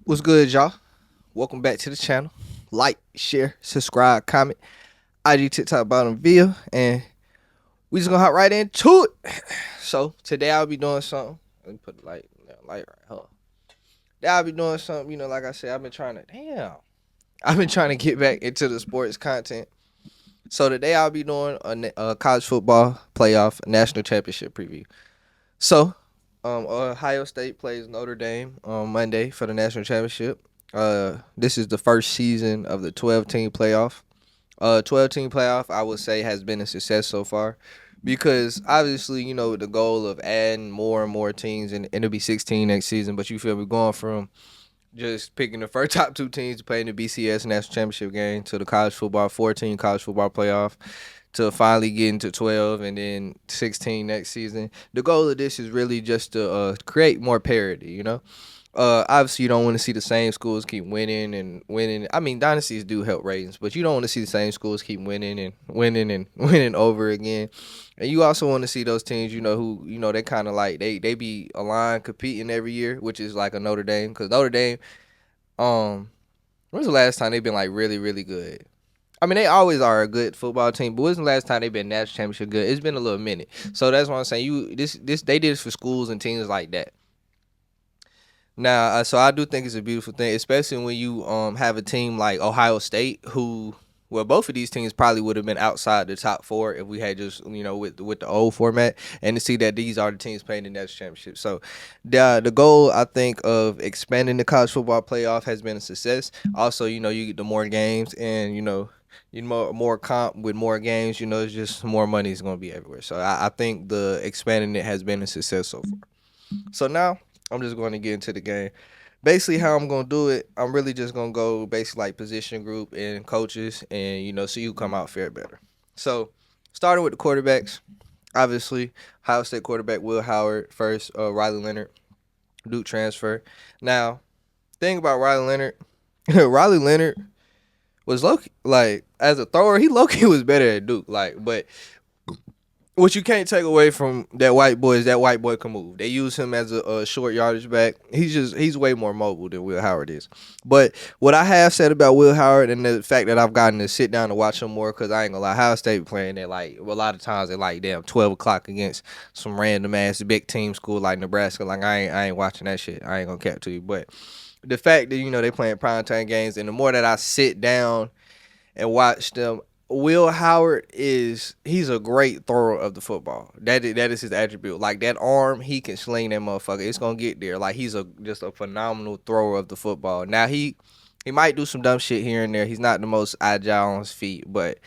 What's good, y'all? Welcome back to the channel. Like, share, subscribe, comment, IG, TikTok, bottom video, and we just gonna hop right into it. So today I'll be doing something. Let me put the light right. Hold on. Today I'll be doing something. Like I said, I've been trying to get back into the sports content. So today I'll be doing a college football playoff national championship preview. So, Ohio State plays Notre Dame on Monday for the national championship. This is the first season of the 12-team playoff. 12-team playoff, I would say, has been a success so far because obviously, the goal of adding more and more teams, and it'll be 16 next season. But you feel me going from just picking the first top two teams to play in the BCS national championship game to the college football 14 college football playoff to finally getting to 12 and then 16 next season. The goal of this is really just to create more parity. Obviously, you don't want to see the same schools keep winning and winning. I mean, dynasties do help ratings, but you don't want to see the same schools keep winning and winning and winning over again. And you also want to see those teams, who, they kind of like they be aligned competing every year, which is like a Notre Dame, because Notre Dame, when's the last time they've been like really really good? I mean, they always are a good football team, but when's the last time they've been national championship good? It's been a little minute. So that's what I'm saying. They did this for schools and teams like that. Now, so I do think it's a beautiful thing, especially when you have a team like Ohio State, who, well, both of these teams probably would have been outside the top four if we had just with the old format, and to see that these are the teams playing the national championship. So, the goal, I think, of expanding the college football playoff has been a success. Also, you get the more games, and you more comp with more games. It's just more money is going to be everywhere. So I think the expanding it has been a success so far. So now I'm just going to get into the game. Basically, how I'm going to do it, I'm really just going to go basically like position group and coaches, and see who come out fare better. So starting with the quarterbacks, obviously Ohio State quarterback Will Howard first, Riley Leonard, Duke transfer. Now, thing about Riley Leonard, Riley Leonard was low like as a thrower, he low key was better at Duke. But what you can't take away from that white boy is that white boy can move. They use him as a short yardage back. He's way more mobile than Will Howard is. But what I have said about Will Howard and the fact that I've gotten to sit down and watch him more, because I ain't gonna lie, Ohio State playing at a lot of times at damn 12 o'clock against some random ass big team school like Nebraska. Like I ain't watching that shit. I ain't gonna cap to you. But the fact that they playing primetime games, and the more that I sit down and watch them, Will Howard he's a great thrower of the football. That is his attribute. Like that arm, he can sling that motherfucker. It's gonna get there. Like he's just a phenomenal thrower of the football. Now he might do some dumb shit here and there. He's not the most agile on his feet, but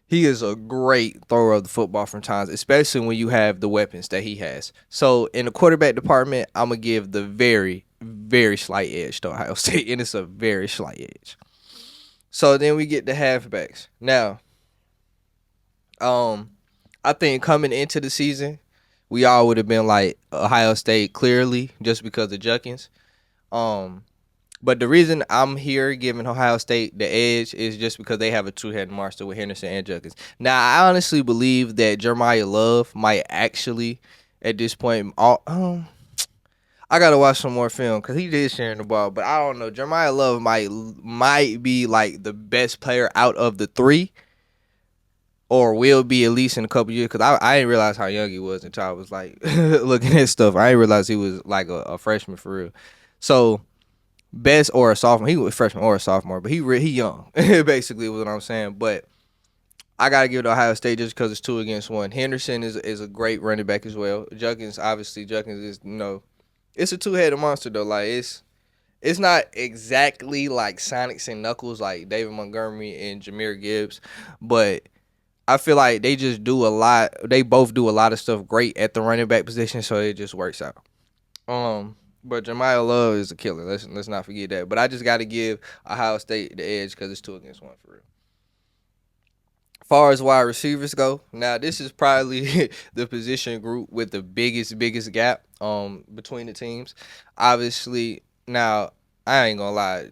he is a great thrower of the football from times, especially when you have the weapons that he has. So in the quarterback department, I'm gonna give the very, very slight edge to Ohio State, and it's a very slight edge. So then we get the halfbacks. Now, I think coming into the season, we all would have been like Ohio State clearly just because of Juckins. But the reason I'm here giving Ohio State the edge is just because they have a two-headed monster with Henderson and Juckins. Now, I honestly believe that Jeremiah Love might actually, at this point, I gotta watch some more film because he did sharing the ball, but I don't know. Jeremiah Love might be like the best player out of the three, or will be at least in a couple years. Because I didn't realize how young he was until I was like looking at stuff. I didn't realize he was like a freshman for real. So best or a sophomore. He was a freshman or a sophomore, but he young. Basically, was what I'm saying. But I gotta give it to Ohio State just because it's 2-against-1. Henderson is a great running back as well. Juckins is it's a two-headed monster though. Like it's not exactly like Sonics and Knuckles like David Montgomery and Jahmyr Gibbs, but I feel like they just do a lot. They both do a lot of stuff great at the running back position, so it just works out. But Jeremiah Love is a killer. Let's not forget that. But I just got to give Ohio State the edge because it's 2-against-1 for real. Far as wide receivers go, now this is probably the position group with the biggest gap between the teams. Obviously, now I ain't gonna lie,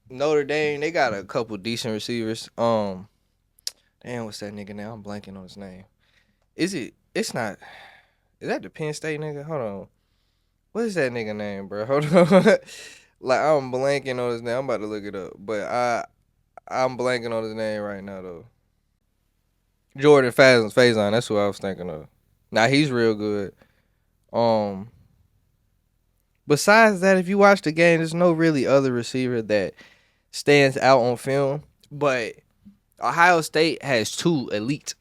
Notre Dame, they got a couple decent receivers. Damn, what's that nigga now? I'm blanking on his name. It's not. Is that the Penn State nigga? Hold on. What is that nigga name, bro? Hold on. Like I'm blanking on his name. I'm about to look it up, but I'm blanking on his name right now though. Jordan Faison. That's who I was thinking of. Now he's real good. Um, Besides that, if you watch the game, there's no really other receiver that stands out on film. But Ohio State has two elite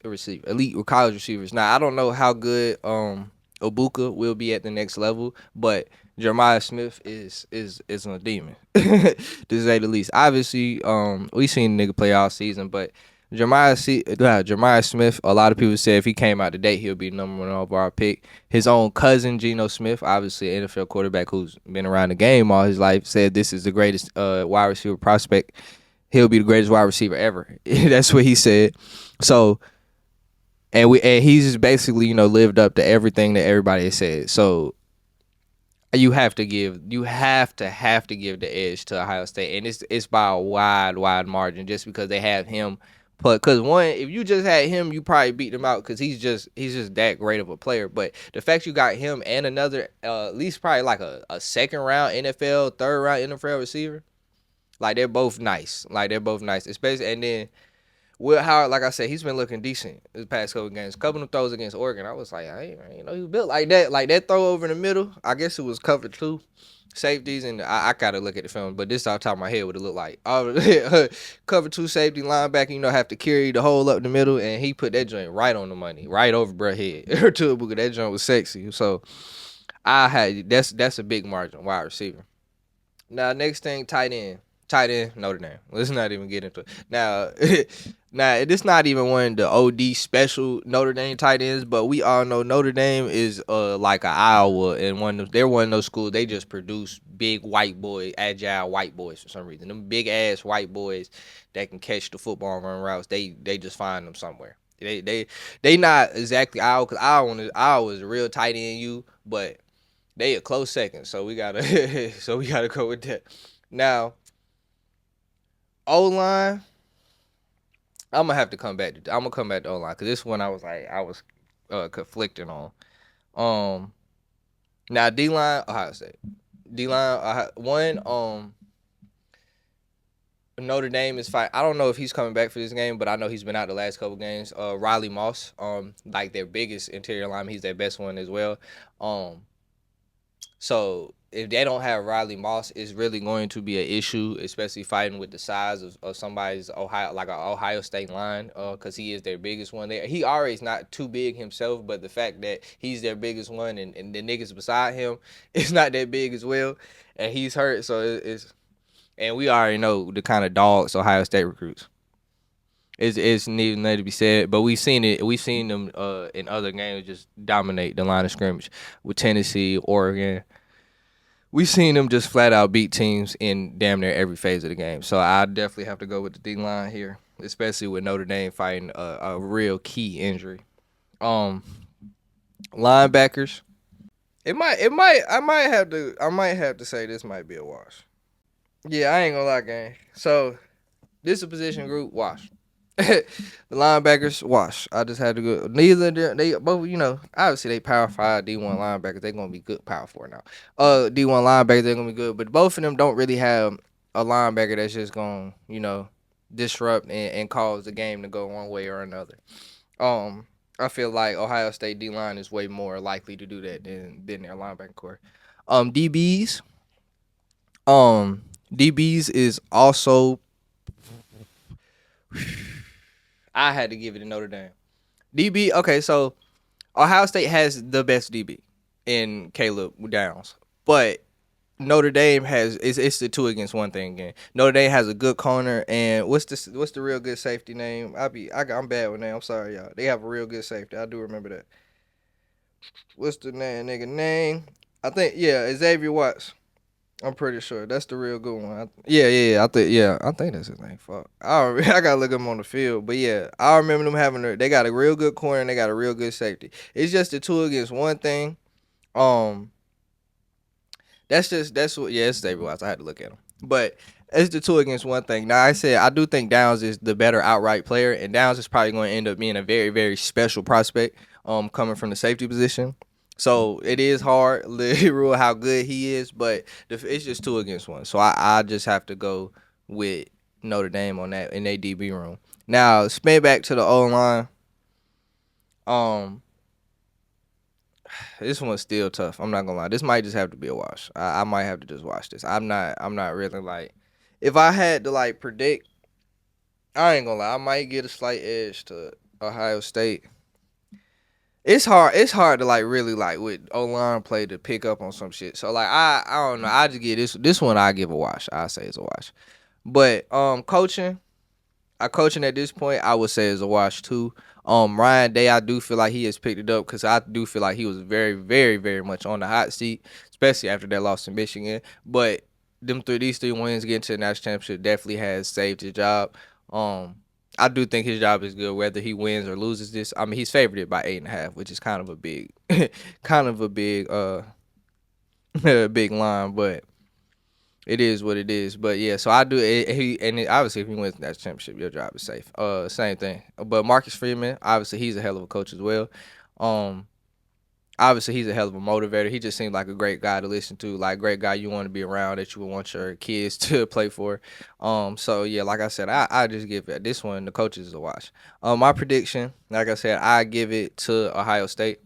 college receivers. Now I don't know how good Obuka will be at the next level, but Jeremiah Smith is a demon, to say the least. Obviously, we seen the nigga play all season, but Jeremiah Smith, a lot of people say if he came out today, he'll be number one overall pick. His own cousin, Geno Smith, obviously an NFL quarterback who's been around the game all his life, said this is the greatest wide receiver prospect. He'll be the greatest wide receiver ever. That's what he said. So, and he's just basically, lived up to everything that everybody has said. So you have to give the edge to Ohio State, and it's by a wide margin, just because they have him. But because one, if you just had him, you probably beat them out because he's just that great of a player. But the fact you got him and another, at least probably like a second round NFL, third round NFL receiver, like they're both nice. Especially, and then Will Howard, like I said, he's been looking decent this past couple games. A couple of throws against Oregon, I was like, I ain't know he was built like that. Like that throw over in the middle, I guess it was cover two safeties, and I gotta look at the film, but this off the top of my head what it looked like. Cover two safety linebacker, have to carry the hole up the middle, and he put that joint right on the money, right over Brett head. That joint was sexy. So that's a big margin, wide receiver. Now next thing, tight end. Tight end, Notre Dame. Let's not even get into it. Now, it's not even one of the OD special Notre Dame tight ends, but we all know Notre Dame is like a Iowa, and they're one of those schools. They just produce big white boys, agile white boys for some reason. Them big ass white boys that can catch the football and run routes. They just find them somewhere. They not exactly Iowa, because Iowa is a real tight end but they a close second. So we gotta go with that. Now, O-line, I'm gonna come back to O-line, because this one I was conflicting on. Now D-line, Ohio State. D-line, Notre Dame is fine. I don't know if he's coming back for this game, but I know he's been out the last couple games. Riley Moss, like their biggest interior lineman, he's their best one as well. So if they don't have Riley Moss, it's really going to be an issue, especially fighting with the size of somebody's Ohio State line, because he is their biggest one. He already is not too big himself, but the fact that he's their biggest one and the niggas beside him is not that big as well, and he's hurt, so it's and we already know the kind of dogs Ohio State recruits. It's needing to be said, but we've seen them in other games just dominate the line of scrimmage with Tennessee, Oregon. We've seen them just flat out beat teams in damn near every phase of the game. So I definitely have to go with the D line here, especially with Notre Dame fighting a real key injury. Linebackers. I might have to say this might be a wash. Yeah, I ain't gonna lie, gang. So this is a position group wash. The linebackers wash. I just had to go. Neither they both, obviously they power 5 D1 linebackers. They're gonna be good power 4 now. D1 linebackers, they're gonna be good, but both of them don't really have a linebacker that's just gonna disrupt and cause the game to go one way or another. I feel like Ohio State D line is way more likely to do that than their linebacker core. DBs. DBs is also. I had to give it to Notre Dame. DB, okay, so Ohio State has the best DB in Caleb Downs, but Notre Dame has it's the 2-against-1 thing again. Notre Dame has a good corner, and what's the real good safety name? I'm bad with names. I'm sorry, y'all. They have a real good safety. I do remember that. What's the nigga name? I think Xavier Watts. I'm pretty sure that's the real good one. I think that's his name. Fuck, I gotta look him on the field, but yeah, I remember them having they got a real good corner and they got a real good safety. It's just the 2-against-1 thing. That's what. Yeah, it's David Watts. I had to look at him, but it's the 2-against-1 thing. Now I do think Downs is the better outright player, and Downs is probably going to end up being a very very special prospect. Coming from the safety position. So it is hard to rule how good he is, but it's just 2 against 1. So I just have to go with Notre Dame on that in their DB room. Now spin back to the O line. Um, this one's still tough. I'm not gonna lie. This might just have to be a wash. I might have to just watch this. I'm not really like. If I had to like predict, I ain't gonna lie. I might get a slight edge to Ohio State. It's hard. It's hard to like really like with O line play to pick up on some shit. So like I don't know. I just get this one. I give a wash. I say it's a wash. But coaching. Coaching at this point, I would say is a wash too. Ryan Day, I do feel like he has picked it up because I do feel like he was very, very, very much on the hot seat, especially after that loss to Michigan. But these 3 wins getting to the national championship definitely has saved his job. I do think his job is good whether he wins or loses this. I mean, he's favored by 8.5, which is kind of a big, kind of a big, big line, but. It is what it is, but yeah. So I do. Obviously, if he wins that championship, your job is safe. Same thing. But Marcus Freeman, obviously, he's a hell of a coach as well. Um, Obviously, he's a hell of a motivator. He just seems like a great guy to listen to, like great guy you want to be around, that you would want your kids to play for. So yeah, like I said, I just give it this one. The coaches is a wash. My prediction, like I said, I give it to Ohio State.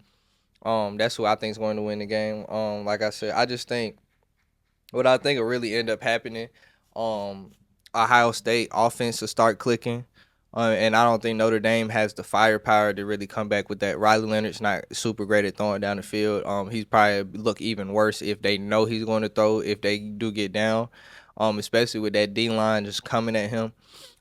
That's who I think is going to win the game. Like I said, I just think. What I think will really end up happening, um, Ohio State offense will start clicking, and I don't think Notre Dame has the firepower to really come back with that. Riley Leonard's not super great at throwing down the field. He's probably look even worse if they know he's going to throw. If they do get down, especially with that D line just coming at him,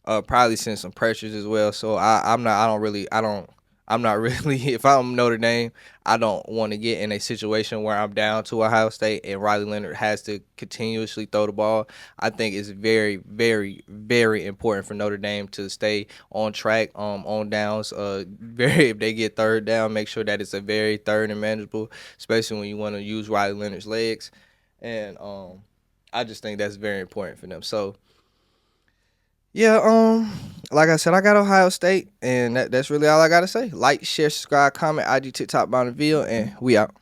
probably send some pressures as well. So I'm not. I don't really. I don't. I'm not really. If I'm Notre Dame, I don't want to get in a situation where I'm down to Ohio State and Riley Leonard has to continuously throw the ball. I think it's very, very, very important for Notre Dame to stay on track, on downs. Very if they get third down, make sure that it's a very third and manageable, especially when you want to use Riley Leonard's legs. And I just think that's very important for them. So yeah, like I said, I got Ohio State, and that's really all I gotta say. Like, share, subscribe, comment, IG, TikTok, bottom video, and we out.